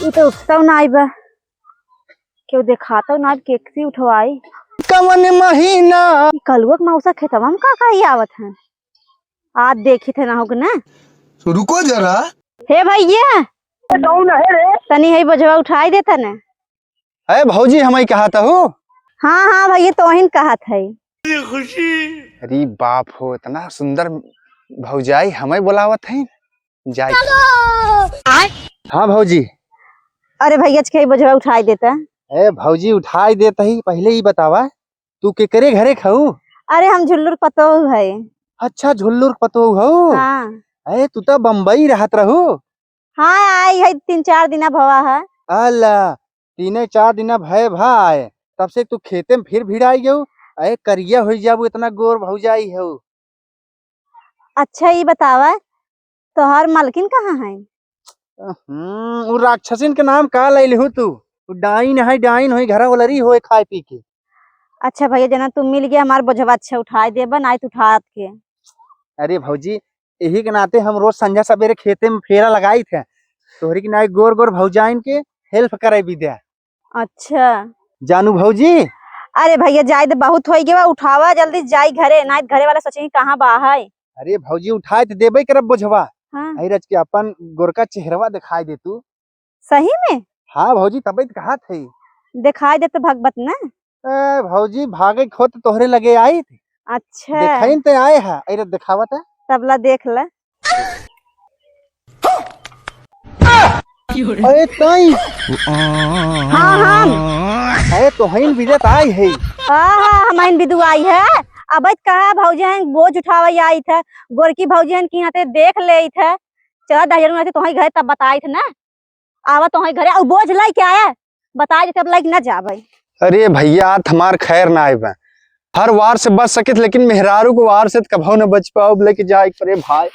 तू तो उठता ना आई बा क्यों देखाता ना केकसी उठवाई कवन महीना कलुआ मौसा खेतवा में का ही आवत है आज देखी थे ना होग ना। रुको जरा। हे भैया कौन है रे तनी है बजवा उठाई देता ना। अरे भौजी हम कहा था हो। हाँ हाँ भैया तो वही कहा था खुशी। अरे बाप हो इतना सुंदर भौजाई हमें बुलावत है जाए। हाँ भौजी। अरे भैया के बजवा उठाई देता। ए भौजी उठाई देता ही पहले ही बतावा तू के करे घरे खाऊ। अरे हम झुल्लुर पतो है। अच्छा झुल्लुर पतो हो। हाँ। अरे तू तो बम्बई रहत रहू। हाँ आई है 3-4 दिन भवा है। अल्लाह 3-4 दिन भय भाई तब से तू खेते में फिर भिड़ाई गयो। अरे करिया हो जाबू इतना गोर भौजाई हो। अच्छा ये बतावा तोहार मालकिन कहाँ है। वो राक्षसिन के नाम का ले लहू तू डाइन है डाइन हो घर वालरी हो खाए पी के। अच्छा भैया जना तुम मिल गया हमारे बोझवा अच्छा उठाई देबा ना तो उठा के। अरे भौजी यही के नाते हम रोज संझा सवेरे खेते में फेरा लगाई थे तोहरी की नाई गोर गोर भौजाइन के हेल्प करे विद्या। अच्छा जानू भौजी। अरे भैया जाए तो बहुत हो गया उठावा जल्दी जाई घरे ना घरे वाला सोचे कहाँ बा है। अरे भौजी उठाए तो देबे करब बोझवा। हाँ। रच के अपन गोरका चेहरवा दिखाई दे तू। सही में। हाँ भौजी तबे कहा थे दिखाई दे तो भगवत ना। भौजी भागे खोत तोहरे लगे आई थे। अच्छा देखाइन ते आए है अरे दिखावत है तबला देख ले। अरे ताई। हाँ हाँ अरे तोहइन विदेत आई है। हाँ हमारी विदु आई है। अब कहा भौजी बोझ उठावा आई था गोरकी भौजी की यहाँ देख ले थे चल दहर तुम्हारे घर तब बताई थे ना आवा तुम्हारे घरे और बोझ लाई क्या आया बता दे तब लाइक न जाबे। अरे भैया हमार खैर ना आए हर वार से बच सके लेकिन मेहरारू को वार से कभो न बच पाओ लेके जाए परे भाई।